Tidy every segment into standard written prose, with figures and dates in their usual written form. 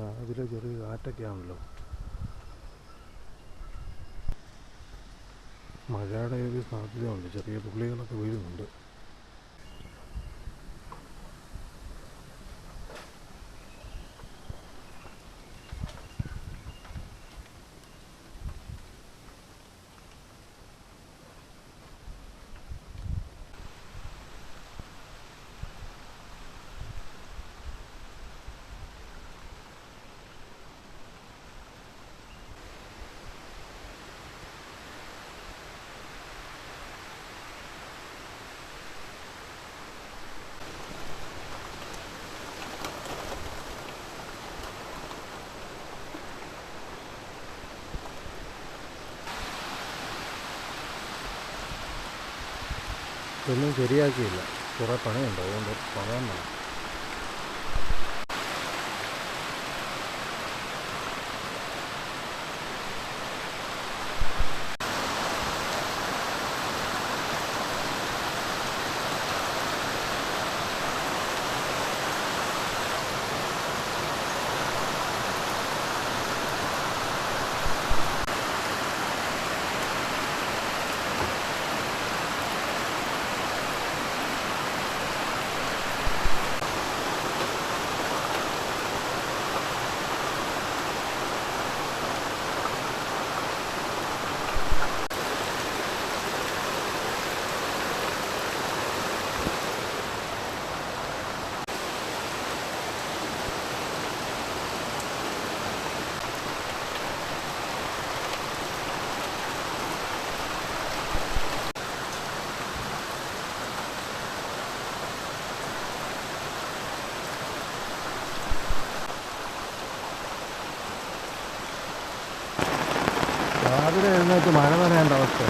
രാവിലെ ചെറിയ കാറ്റൊക്കെ ആണല്ലോ. മഴയുടെ ഒരു സാധ്യതയുണ്ട്, ചെറിയ തുള്ളികളൊക്കെ വീഴുന്നുണ്ട്. ഇതൊന്നും ശരിയാക്കിയില്ല, കുറേ പണിയുണ്ട്, അതുകൊണ്ട് പറയാൻ വേണം. രാവിലെ എഴുന്നേറ്റ് മഴ നനയേണ്ട അവസ്ഥ.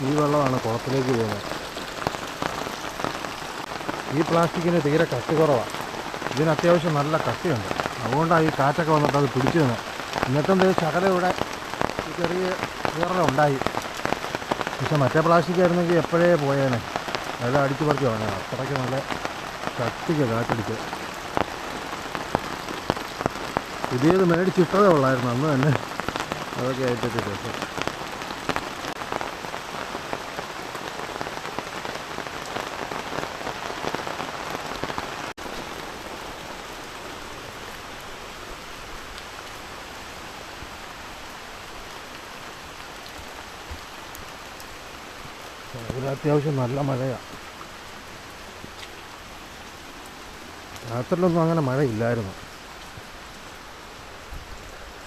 ഈ വെള്ളമാണ് കുളത്തിലേക്ക് പോകുന്നത്. ഈ പ്ലാസ്റ്റിക്കിന് തീരെ കട്ടി കുറവാണ്, ഇതിന് അത്യാവശ്യം നല്ല കട്ടിയുണ്ട്. അതുകൊണ്ടാണ് ഈ കാറ്റൊക്കെ വന്നിട്ട് അത് പിടിച്ചു നിന്ന്. എന്നിട്ടും ശകലം ഇവിടെ ചെറിയ ഉണ്ടായി. പക്ഷെ മറ്റേ പ്ലാസ്റ്റിക് ആയിരുന്നെങ്കിൽ എപ്പോഴേ പോയേനെ, അതെല്ലാം അടിച്ചു പറിച്ച് കളഞ്ഞാൽ. അത്രയ്ക്ക് നല്ല ശക്തിക്ക് കാറ്റടിച്ച്. പുതിയത് മേടിച്ചിട്ടതേ ഉള്ളായിരുന്നു അന്ന് തന്നെ, അതൊക്കെ ആയിട്ടൊക്കെ രസം. ഇവിടെ അത്യാവശ്യം നല്ല മഴയാണ്. രാത്രിയിലൊന്നും അങ്ങനെ മഴയില്ലായിരുന്നു.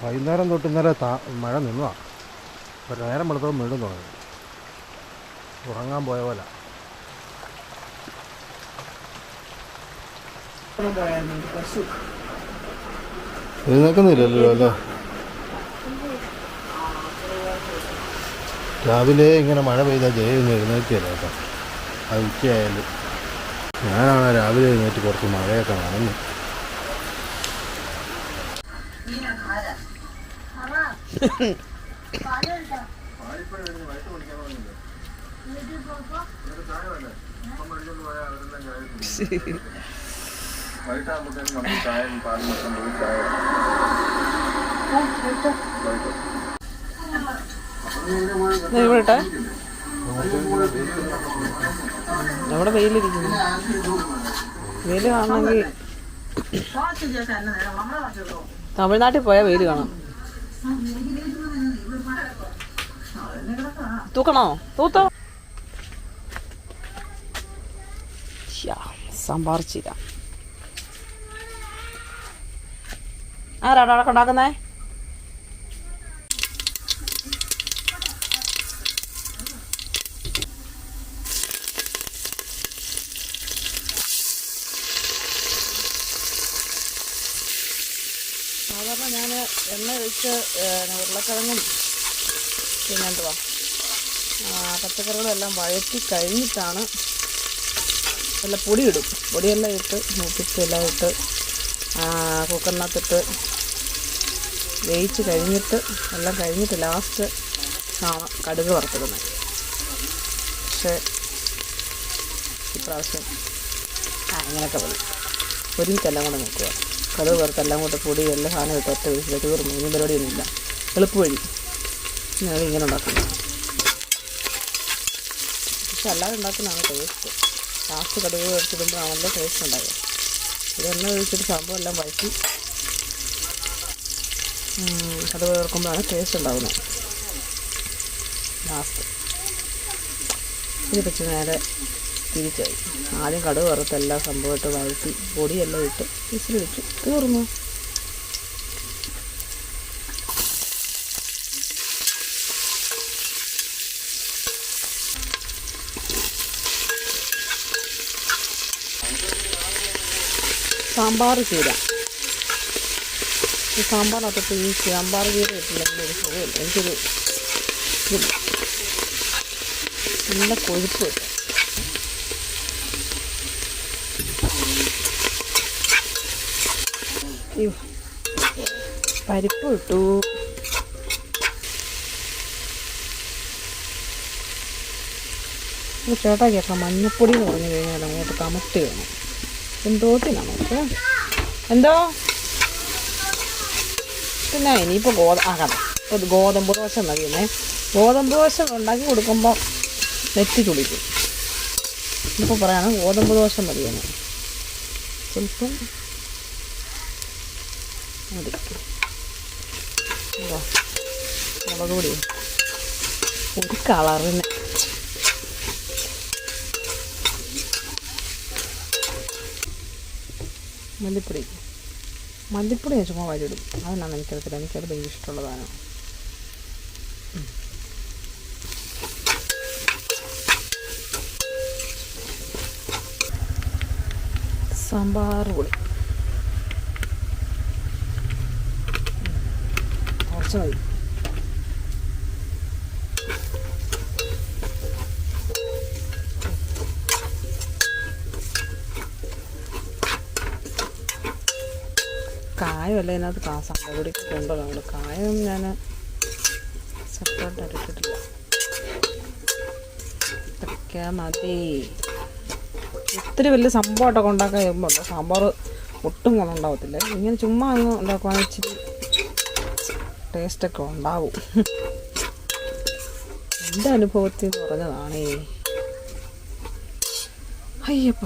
വൈകുന്നേരം തൊട്ട് ഇന്നലെ മഴ നിന്നതാണ്. അപ്പോൾ നേരം വെളുത്തപ്പോൾ വീണ്ടും തുടങ്ങി. ഉറങ്ങാൻ പോയ പോലെ. എഴുന്നേക്കുന്നില്ലല്ലോ അല്ലേ? രാവിലെ ഇങ്ങനെ മഴ പെയ്താൽ ജയൊന്നും എഴുന്നേറ്റില്ല കേട്ടോ. അത് ഉച്ചയായാലും. ഞാനാണ് രാവിലെ എഴുന്നേറ്റ് കുറച്ച് മഴയൊക്കെ നനഞ്ഞു. ഇവിടെ അവിടെ വെയിലിരിക്കുന്നു. വെയിൽ കാണണമെങ്കിൽ തമിഴ്നാട്ടിൽ പോയാൽ വെയിൽ കാണാം. തൂക്കണോ? തൂത്തോ? സാമ്പാർ ചീര ആരാണ് അവിടെ ഉണ്ടാക്കുന്നേ? സാധാരണ ഞാൻ എണ്ണ ഒഴിച്ച് ഉരുളക്കിഴങ്ങും പിന്നെ എന്തുവാ പച്ചക്കറികളും എല്ലാം വഴറ്റി കഴിഞ്ഞിട്ടാണ് നല്ല പൊടിയിടും. പൊടിയെല്ലാം ഇട്ട് മൂപ്പിച്ചെല്ലാം ഇട്ട് കുക്കറിനകത്തിട്ട് വേവിച്ച് കഴിഞ്ഞിട്ട് എല്ലാം കഴിഞ്ഞിട്ട് ലാസ്റ്റ് ആണ് കടുക് വറുത്തിടുന്നത്. പക്ഷേ ഇപ്രാവശ്യം ഇങ്ങനെയൊക്കെ മതി. ഒരുമിച്ചെല്ലാം കൂടെ നോക്കുക. കടുക് വറുത്തെല്ലാം കൂടെ പൊടി എല്ലാം സാധനം ഇട്ട് ഒറ്റ വീട്ടിൽ തീർന്നു. ഇനി പരിപാടിയൊന്നുമില്ല. എളുപ്പവഴി ഞങ്ങൾ ഇങ്ങനെ ഉണ്ടാക്കുന്നത്. പക്ഷെ അല്ലാതെ ഉണ്ടാക്കുന്നതാണ് ടേസ്റ്റ്. ലാസ്റ്റ് കടുക് വറുത്തിടുമ്പോഴാണല്ലോ ടേസ്റ്റ് ഉണ്ടാകുക. ഇതെണ്ണ ഒഴിച്ചിട്ട് സംഭവം എല്ലാം വഴറ്റി കടുക് വറുക്കുമ്പോഴാണ് ടേസ്റ്റ് ഉണ്ടാകുന്നത്. ലാസ്റ്റ് ഇത് വെച്ച് നേരെ തിരിച്ചായി. ആദ്യം കടുക് വറുത്ത് എല്ലാ സംഭവമായിട്ട് വഴറ്റി പൊടിയെല്ലാം ഇട്ട് വിസിൽ വെച്ചു. തീർന്നു. സാമ്പാർ ചീര. ഈ സാമ്പാറിനകത്ത് ഈ സാമ്പാർ ചീര ഇട്ടില്ലെങ്കിൽ ഒരു സുഖമില്ല. എനിക്കൊരു നല്ല കൊഴുപ്പ് കിട്ടും. പരിപ്പ് ഇട്ടു. ചേട്ടാ കേൾക്കാം, മഞ്ഞപ്പൊടി എന്ന് പറഞ്ഞു കഴിഞ്ഞാൽ അങ്ങോട്ട് കമത്തി വേണം. എന്തോത്തിനാണോ എന്തോ? പിന്നെ ഇനിയിപ്പോൾ ഗോതമ്പ് ദോശ മതിയെന്നേ. ഗോതമ്പ് ദോശ ഉണ്ടാക്കി കൊടുക്കുമ്പോൾ നെറ്റി തുളിക്കും. ഇപ്പോൾ പറയാണ് ഗോതമ്പ് ദോശ മതിയെന്ന്. ചിലപ്പം മതി. മുളക് പൊടി ഒരു കളറിന്. മല്ലിപ്പൊടി ഞാൻ ചുമ്മാ വരിയിടും. അതിനാണ് എനിക്കറിയത്തില്ല. എനിക്കത് ഭയങ്കര ഇഷ്ടമുള്ളതാണ്. സാമ്പാർ പൊടി കുറച്ച് മതി. കായമല്ല ഇതിനകത്ത് സാമ്പാർ പൊടിക്ക് കൊണ്ടുവരാം. അവിടെ കായം ഞാൻ സെപ്പറേറ്റ് അരച്ചിട്ടില്ല. ഇതൊക്കെ മതി. ഒത്തിരി വലിയ സംഭവമായിട്ടൊക്കെ ഉണ്ടാക്കാൻ കഴിയുമ്പോൾ സാമ്പാർ ഒട്ടും ഗുണമുണ്ടാകത്തില്ല. ഇങ്ങനെ ചുമ്മാ അങ്ങ് ഉണ്ടാക്കുവാണെങ്കിൽ ഇച്ചിരി ടേസ്റ്റൊക്കെ ഉണ്ടാവും. എൻ്റെ അനുഭവത്തിൽ എന്ന് പറഞ്ഞതാണേ. അയ്യപ്പ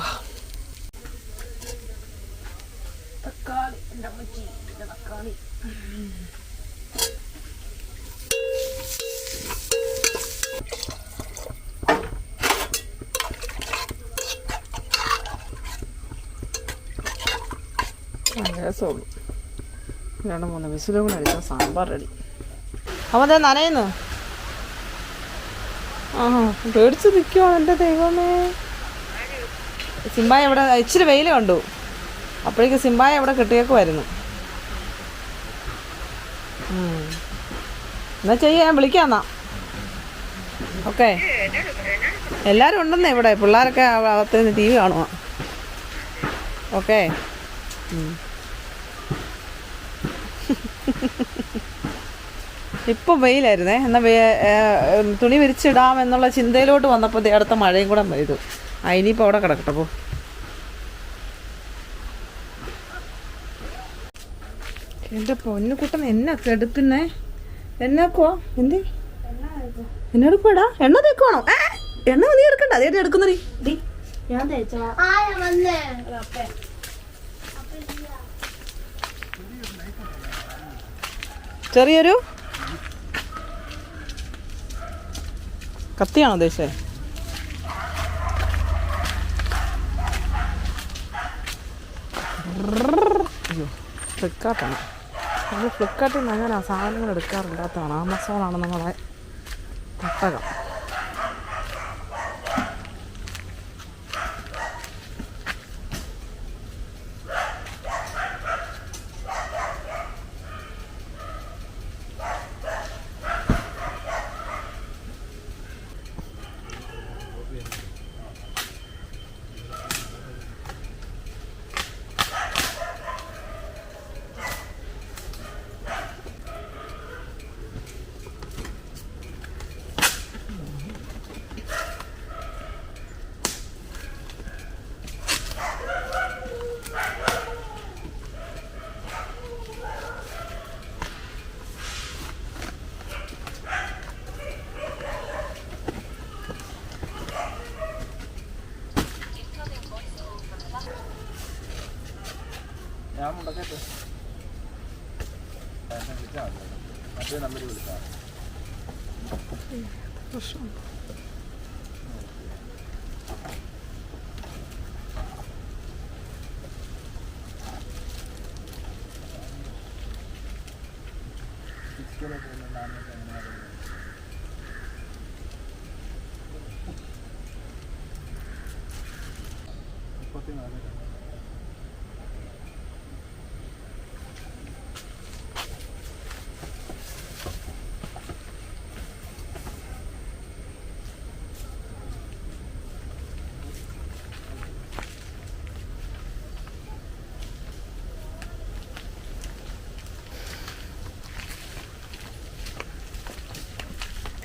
തക്കാളി, എൻ്റെ അമ്മച്ചി തക്കാളി. രസമുള്ളൂ. 2-3 വിസിലും കൂടെ അടിച്ചാൽ സാമ്പാർ റെഡി. അപ്പോൾ അതേ നനയുന്നു. പേടിച്ച് നിൽക്കുവാണ് എൻ്റെ ദൈവമേ. സിംബായ ഇവിടെ ഇച്ചിരി വെയിൽ കണ്ടു. അപ്പോഴേക്ക് സിംബായ ഇവിടെ കിട്ടിയേക്കുമായിരുന്നു. എന്നാ ചെയ്യാൻ വിളിക്കാന്നാ. ഓക്കെ, എല്ലാവരും ഉണ്ടെന്നേ ഇവിടെ. പിള്ളേരൊക്കെ അകത്ത് നിന്ന് TV കാണുക. ഓക്കെ. ഇപ്പം വെയിലായിരുന്നേ. എന്നാൽ തുണി വിരിച്ചിടാമെന്നുള്ള ചിന്തയിലോട്ട് വന്നപ്പോൾ അടുത്ത മഴയും കൂടെ പെയ്തു. ഇനിയിപ്പോൾ അവിടെ കിടക്കട്ടെ. പോ. എൻ്റെ പൊന്നുകുട്ടൻ എന്നാ കെടുക്കുന്നേ? എന്നാക്കുവാ? എന്ത് എന്നെടുക്കടാ? എണ്ണ തേക്കുവാണോ? എണ്ണ നീ എടുക്കണ്ട. അതേട്ട് എടുക്കുന്നേ. ചെറിയൊരു കത്തിയാണോ ഉദ്ദേശിച്ചത്? അയ്യോ, ഫ്ലിപ്കാർട്ടാണ്. നമ്മൾ ഫ്ലിപ്കാർട്ടിൽ നിന്ന് അങ്ങനെ സാധനങ്ങൾ എടുക്കാറില്ലാത്തതാണ്. ആമസോണാണ് നമ്മളെ തട്ടകം. ഞാൻ മുണ്ടക്കത്ത് വിളിച്ചാൽ മറ്റേ നമ്പർ വിളിച്ചാൽ പ്രശ്നം.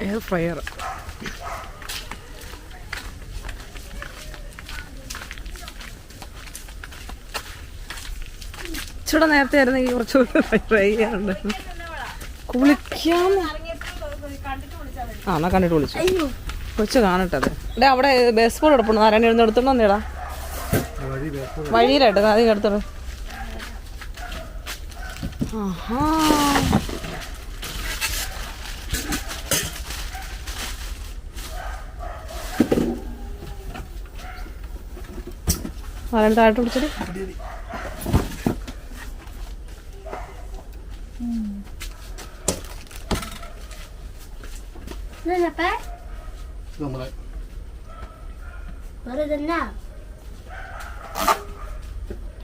Air fryer. ഇച്ചിടെ നേരത്തെ ആയിരുന്നെങ്കിൽ കുറച്ചുകൂടി ഫ്രൈ ചെയ്യാറുണ്ട്. കുളിക്കാൻ എന്നാ കണ്ടിട്ട് വിളിച്ചു കൊച്ചു കാണട്ടെ. അത് ഇവിടെ അവിടെ ബസ് ബോർഡ് എടുപ്പുണ്ട്. നാരായണ എഴുന്ന് എടുത്തോണ്ടോ നേടാ വഴിയിലായിട്ട് ആദ്യം എടുത്തോളൂ. ആഹാ നാരായണ താഴോട്ട് പിടിച്ചത്.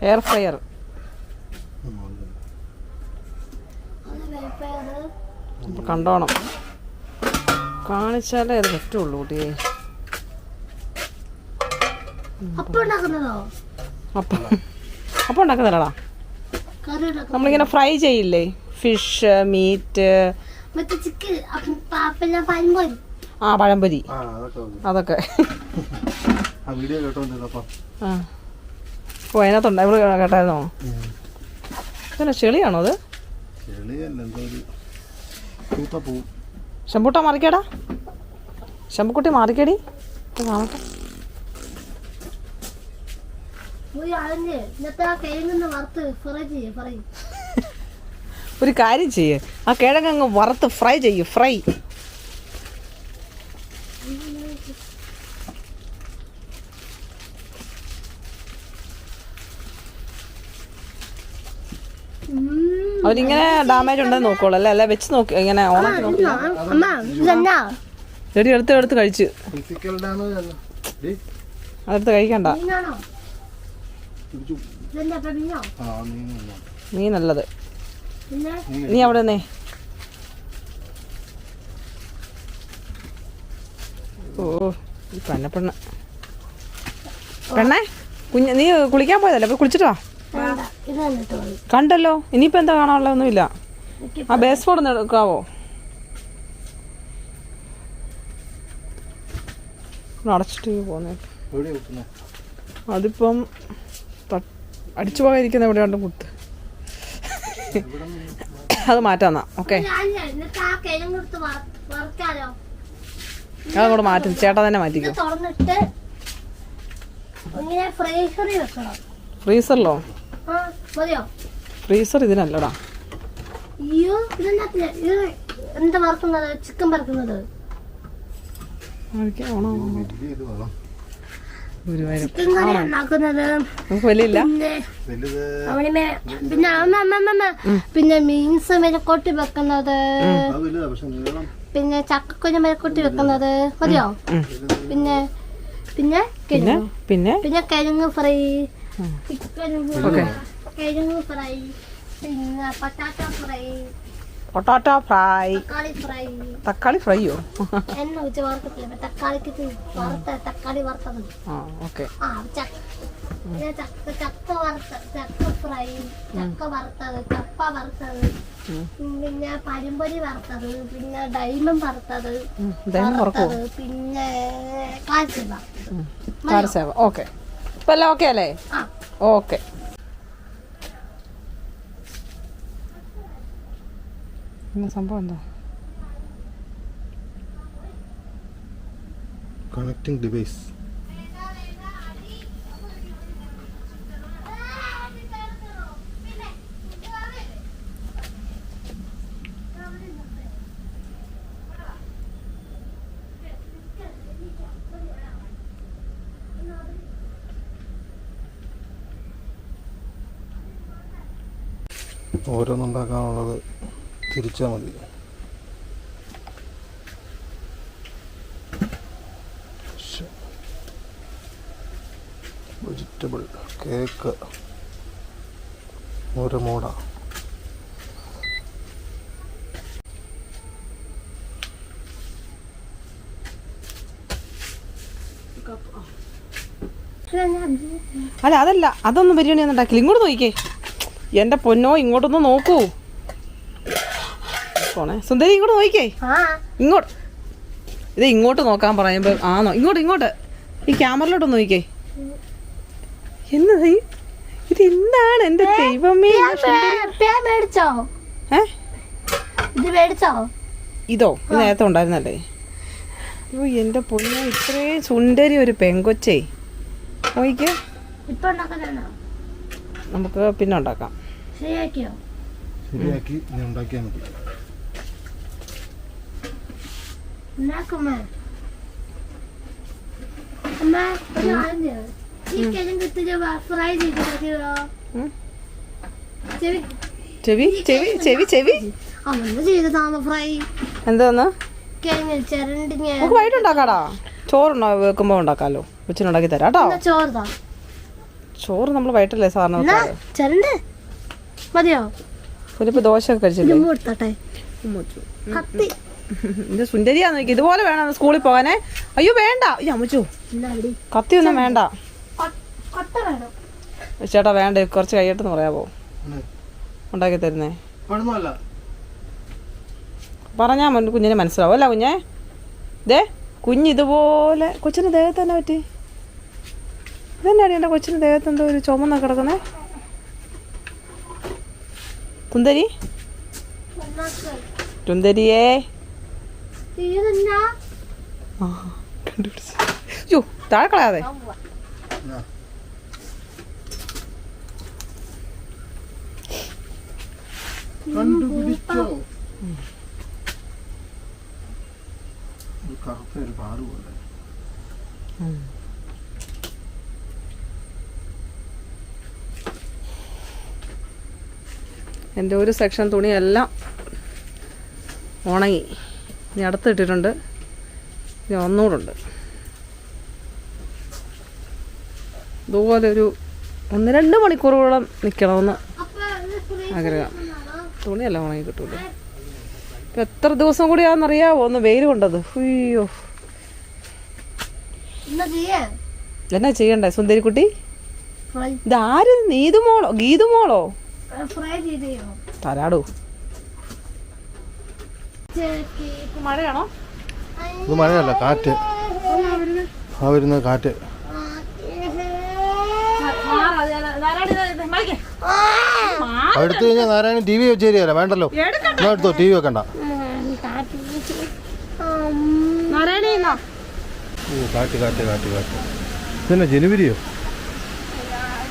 Air fryer കണ്ടോണം. കാണിച്ചാലേ അത് പറ്റുള്ളൂ കുട്ടിയെ. അപ്പം ഉണ്ടാക്കുന്നതാടാ. നമ്മളിങ്ങനെ ഫ്രൈ ചെയ്യില്ലേ ഫിഷ് മീറ്റ് ആ പഴംപൊരി അതൊക്കെ. ആ ഓ അതിനകത്തുണ്ട്. ഇവിടെ കേട്ടായിരുന്നോ? ഇതന്നെ ചെളിയാണോ അത്? ശമ്പൂട്ട മാറിക്കേടാ. ശമ്പുക്കുട്ടി മാറിക്കേടി കാണട്ടെ. ഒരു കാര്യം ചെയ്യേ, ആ കിഴങ്ങ് വറുത്ത് ഫ്രൈ ചെയ്യൂ. ഫ്രൈ അവരിങ്ങനെ ഡാമേജ് ഉണ്ടെന്ന് നോക്കോളൂ. അല്ലേ വെച്ച് നോക്കി ഇങ്ങനെ ഓണാക്കി നോക്കി ചെടി എടുത്ത് കഴിച്ച് അതെടുത്ത് കഴിക്കണ്ട. മീനല്ലത്. നീ അവിടെ നിന്നേ. ഓ ഈ പെണ്ണ പെണ്ണേ കുഞ്ഞ് നീ കുളിക്കാൻ പോയതല്ലേ? അപ്പൊ കുളിച്ചിട്ടോ കണ്ടല്ലോ. ഇനിയിപ്പോ എന്താ കാണാനുള്ള ഒന്നുമില്ല. ആ ബേസ് ബോർഡ് ഒന്ന് എടുക്കാവോ? അടച്ചിട്ട് പോന്നേ. അതിപ്പം അടിച്ചു പോകാതിരിക്കുന്ന എവിടെയാണ്ട് കുത്ത്. അത് മാറ്റാന്നാ. ഓക്കെ അതങ്ങോട്ട് മാറ്റും. ചേട്ടാ തന്നെ മാറ്റിക്കോ. ഫ്രീസറിലോ? ഫ്രീസർ ഇതിനല്ലടാ. എന്താ വറുക്കുന്നത്? ചിക്കൻ വറുക്കുന്നത്. പിന്നെ മീൻസ് മെലക്കൊട്ടി വെക്കുന്നത്, പിന്നെ ചക്കക്കുഞ്ഞ് മെലക്കൊട്ടി വെക്കുന്നത്. മതിയോ? പിന്നെ പിന്നെ പിന്നെ കിഴങ്ങ് ഫ്രൈ, കിഴങ്ങ് ഫ്രൈ, പിന്നെ പൊട്ടാറ്റോ ഫ്രൈ, തക്കാളി ഫ്രൈയോ? എണ്ണ വെച്ച് വറുക്കത്തില്ല. തക്കാളിക്ക് തക്കാളി വറുത്തത്. ചക്ക ഫ്രൈ, ചക്ക വറുത്തത്, കപ്പ വറുത്തത്, പിന്നെ പഴംപൊരി വറുത്തത്, പിന്നെ ഡൈമണ്ട് വറുത്തത്, പിന്നെ കാരസേവ. ഓക്കെ ഇപ്പൊ എല്ലാം ഓക്കെ അല്ലേ? ഓക്കെ. സംഭവം എന്താ? Connecting device. ഓരോന്നുണ്ടാക്കാനുള്ളത് തിരിച്ചാൽ മതി. വെജിറ്റബിൾ കേക്ക് ഒരു മൂട. അല്ല അതല്ല, അതൊന്നും ബിരിയാണി ഒന്നും ഉണ്ടാക്കില്ല. ഇങ്ങോട്ട് നോക്കിക്കേ എൻ്റെ പൊന്നോ, ഇങ്ങോട്ടൊന്ന് നോക്കൂ. പോണേ സുന്ദരി, ഇങ്ങോട്ട് നോക്കിക്കേ. ഇങ്ങോട്ട് ഇത് ഇങ്ങോട്ട് നോക്കാൻ പറയുമ്പോൾ ആണോ? ഇങ്ങോട്ട് ഈ ക്യാമറയിലോട്ട് നോക്കിക്കേ. എന്നത് ഇത് എന്താണ് എൻ്റെ ദൈവമേ? ഇതോ ഇത് നേരത്തെ ഉണ്ടായിരുന്നല്ലേ? അയ്യോ എൻ്റെ പൊന്നോ, ഇത്രയും സുന്ദരി ഒരു പെങ്കൊച്ചേ. നോക്കിക്കേ, നമുക്ക് പിന്നെ ഉണ്ടാക്കാം. ശരിയാക്കി ഉണ്ടാക്കിയാൽ മതി. ചെവി ചെവി ചെവി ചെവി എന്താന്ന് നമുക്ക് വൈകിട്ട് ഉണ്ടാക്കാടാ. ചോറുണ്ടോ വെക്കുമ്പോൾ ഉണ്ടാക്കാമല്ലോ. ഉച്ചനുണ്ടാക്കി തരാം കേട്ടോ. ചോറ് നമ്മൾ വൈകിട്ടല്ലേ സാറിന് മതിയോ? ഒരു ദോശ കഴിച്ചില്ലേ? ഇത് സുന്ദരിയാന്ന് നോക്കി. ഇതുപോലെ വേണം സ്കൂളിൽ പോകാനേ. അയ്യോ വേണ്ട, അമ്മച്ചു കത്തിയൊന്നും വേണ്ട ചേട്ടാ. വേണ്ട, കുറച്ച് കഴിയട്ടെന്ന് പറയാമോ? ഉണ്ടാക്കി തരുന്നേ പറഞ്ഞാൽ കുഞ്ഞിനെ മനസ്സിലാവും അല്ല കുഞ്ഞേ? ഇതേ കുഞ്ഞിതുപോലെ കൊച്ചിന് ദേഹത്ത് തന്നെ പറ്റി. ഇതന്നെയാണ് എൻ്റെ കൊച്ചിന് ദേഹത്ത് എന്തോ ഒരു ചുമന്ന കിടക്കുന്നേ. സുന്ദരി സുന്ദരിയേ കണ്ടുപിടിച്ചു. അയ്യോ താഴെ കളയാതെ. എൻ്റെ ഒരു സെക്ഷൻ തുണിയെല്ലാം ഉണങ്ങി. ഇനി അടുത്തിട്ടിട്ടുണ്ട്. ഇനി ഒന്നുകൂടുണ്ട്. ഇതുപോലെ ഒരു 1-2 മണിക്കൂറോളം നിൽക്കണമെന്ന് ആഗ്രഹം. തുണിയെല്ലാം ഉണങ്ങി കിട്ടൂല്ലോ. ഇപ്പം എത്ര ദിവസം കൂടിയാണെന്നറിയാവോ ഒന്ന് വെയിൽ കൊണ്ടത്? അയ്യോ എന്നാ ചെയ്യണ്ടേ സുന്ദരിക്കുട്ടി? ഇതാര്? നീതുമോളോ ഗീതുമോളോ? തരാടൂ. മഴയാണോ? ഇത് മഴയല്ല, കാറ്റ്. ആ വരുന്ന കാറ്റ്. എടുത്തു കഴിഞ്ഞാൽ നാരായണൻ ടി വി വെച്ച് തരികയല്ല. വേണ്ടല്ലോ, എടുത്തോ. ടി വി വെക്കണ്ട. ഓ കാറ്റ് കാറ്റ് കാറ്റ് കാറ്റ്. ഇതന്നെ ജനുവരിയോ?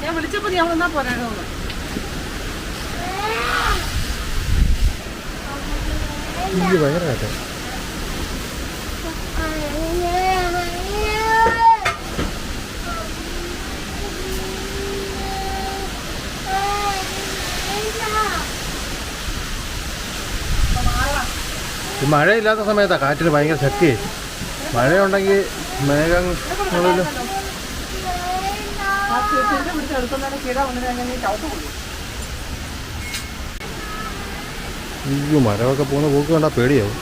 ഞാൻ വിളിച്ചപ്പോൾ ഞാൻ വന്നാ പോരാണോ? ഭയങ്കര കാറ്റ്. ഈ മഴയില്ലാത്ത സമയത്താണ് കാറ്റിന് ഭയങ്കര ശക്തി. മഴയുണ്ടെങ്കിൽ മേഘങ്ങളിൽ അയ്യോ മരമൊക്കെ പോകുന്ന പോക്ക് കണ്ടാൽ പേടിയാവും.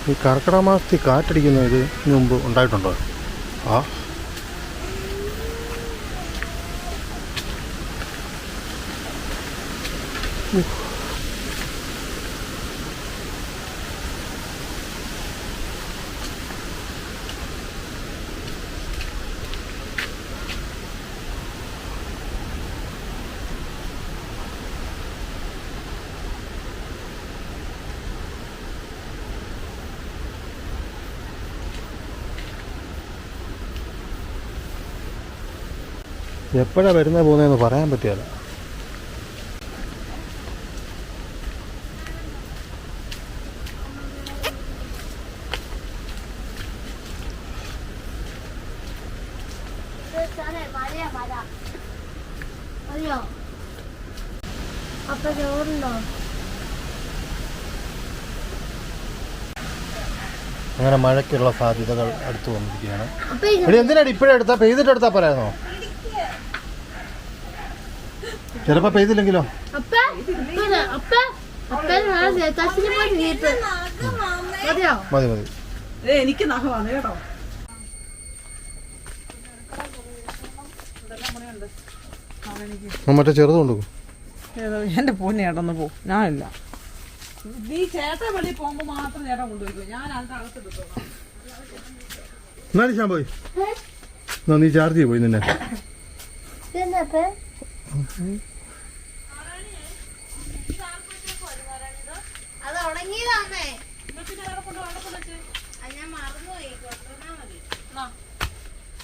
ഈ കർക്കിടക മാസത്തിൽ കാറ്റടിക്കുന്ന ഇത് മുമ്പ് ഉണ്ടായിട്ടുണ്ടോ? ആ എപ്പോഴാണ് വരുന്നത് പോകുന്നതെന്ന് പറയാൻ പറ്റില്ല. അറിയോ അപ്പൊ ചോറുണ്ടോ? അങ്ങനെ മഴയ്ക്കുള്ള സാധ്യതകൾ അടുത്ത് വന്നിരിക്കുകയാണ്. അപ്പൊ എടി എന്തിനാണ് ഇപ്പോഴേ എടുത്താ? പെയ്തിട്ട് എടുത്താ പറയാന്നോ? ചിലപ്പോ പെയ്തില്ലെങ്കിലോ? മതി മതി. എനിക്ക് നഖമാണ് കേട്ടോ. മറ്റേ ചെറുത് കൊണ്ടുപോകും. എന്റെ പൊന്നെ ചേട്ടന്ന് പോ, ഞാനില്ല. നീ ചേട്ടൻ വെളിയിൽ പോകുമ്പോ മാത്രം ചേട്ടൻ കൊണ്ടുപോയിക്കോ, ഞാൻ അതിന്റെ അകത്ത് കിട്ടും. എന്നാലും ഞാൻ പോയി നീ ചാർജ് ചെയ്ത് പോയി നിന്നെ.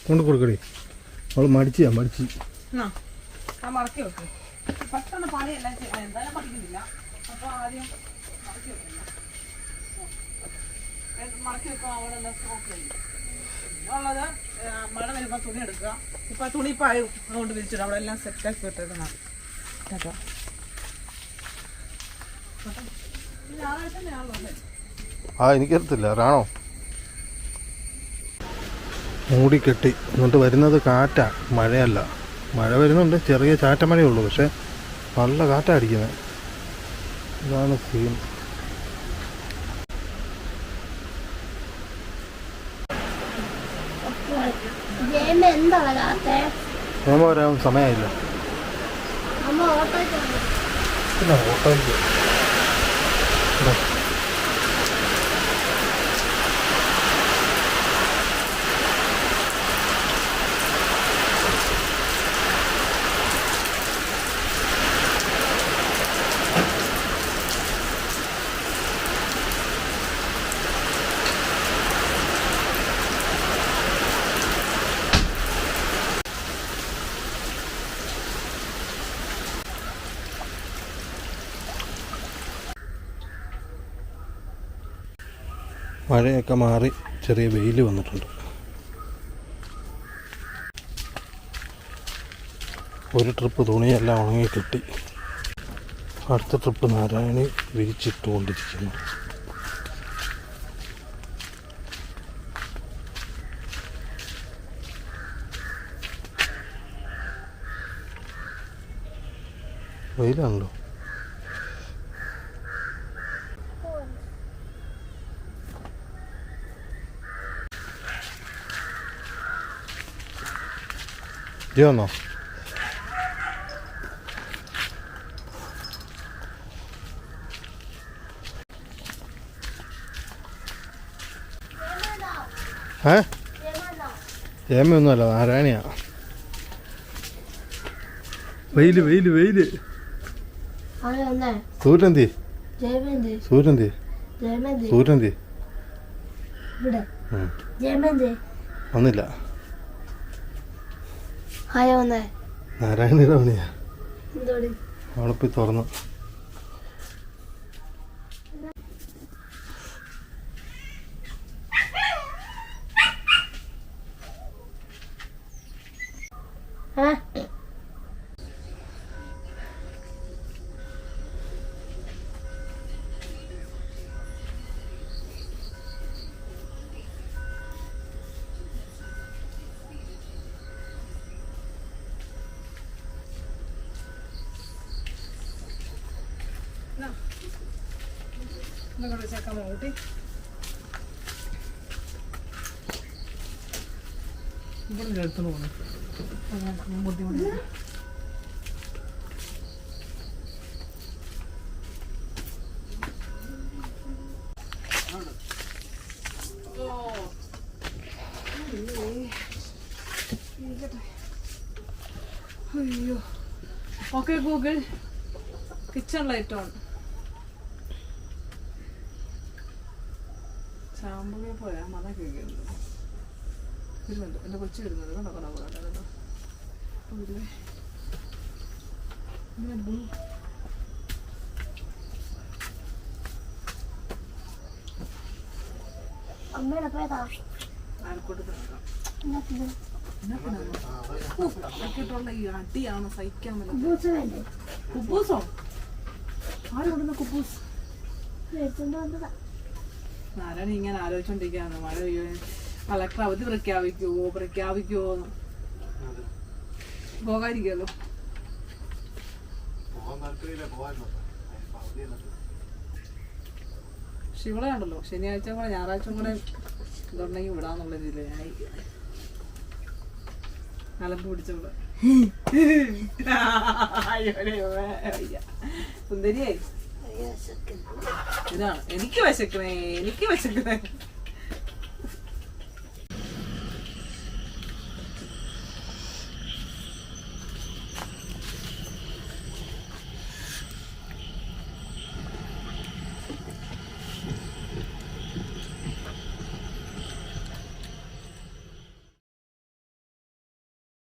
കൊണ്ട് കൊടുക്കടി. അവള് മടിച്ച് മടിച്ച് മറക്കി വെക്കും. പെട്ടെന്ന് പണിയെല്ലാം ചെയ്യാൻ എന്തായാലും പഠിക്കുന്നില്ല. അപ്പൊ ആദ്യം മറക്കി വെക്കില്ല. മറക്കി വെക്കുമ്പോൾ അവിടെ എല്ലാം സ്റ്റോക്ക് ചെയ്യും. ഉള്ളത് മഴ വരുമ്പോൾ തുണി എടുക്കുക. ഇപ്പൊ തുണി പായും അതുകൊണ്ട് വിരിച്ചിട്ട് അവിടെ എല്ലാം സെറ്റാക്കി വിട്ടേക്കണം. എനിക്കറിയത്തില്ല റാണോ മൂടിക്കെട്ടി. എന്നിട്ട് വരുന്നത് കാറ്റാ, മഴയല്ല. മഴ വരുന്നുണ്ട്, ചെറിയ ചാറ്റമഴയേ ഉള്ളൂ, പക്ഷെ നല്ല കാറ്റാ അടിക്കുന്നത്. ഇതാണ് സീൻ. അമ്മ വരാൻ സമയമായില്ല. പിന്നെ ഓട്ടോയ്ക്ക് മഴയൊക്കെ മാറി ചെറിയ വെയിൽ വന്നിട്ടുണ്ട്. ഒരു ട്രിപ്പ് തുണിയെല്ലാം ഉണങ്ങി കിട്ടി. അടുത്ത ട്രിപ്പ് നാരായണി വിരിച്ചിട്ടുകൊണ്ടിരിക്കുന്നു. വെയിലാണല്ലോ. വന്നോ? ഏമയൊന്നുമല്ല, നാരായണിയാ. വെയില് വെയില് വെയില്. സൂര്യന്തി സൂര്യന്തി സൂര്യന്തി വന്നില്ല. നാരായണിയുടെ പണിയാ. അവളിപ്പോയി തുറന്നു. എടുത്തു പോകുന്നു ബുദ്ധിമുട്ട്. അയ്യോ. Okay Google, kitchen light on. ചാമ്പകെ പോയാ മത കേൾക്കുന്നത്. വരുന്നുണ്ട്, എൻ്റെ കൊച്ചു വരുന്നത്. കണ്ടോ കണ്ടോ കണ്ടോ കണ്ടോ. അമ്മയുടെ പേരാ ആൽക്കോട്ട് ുള്ള ഈ അടിയാണ് സഹിക്കാൻ പറ്റുന്നത്. കുബൂസ് വേണ്ടേ? കുബൂസോ? ആരുകൊണ്ടുവന്ന കുബൂസ്? മേടിച്ചോണ്ട് വന്നതാ. ആരാണ് ഇങ്ങനെ ആലോചിച്ചോണ്ടിരിക്കാന്ന് മഴ പെയ്യോ കളക്ടർ അവധി പ്രഖ്യാപിക്കുവോന്ന് പോകാതിരിക്കുമല്ലോ. ശിവള ഉണ്ടല്ലോ ശനിയാഴ്ച കൂടെ ഞായറാഴ്ച കൂടെ ഇതുണ്ടെങ്കിൽ വിടാന്നുള്ള രീതിയിലായി അലമ്പ് പിടിച്ചോളൂ. സുന്ദരിയായി ഇതാണ് എനിക്ക് വിശക്കണേ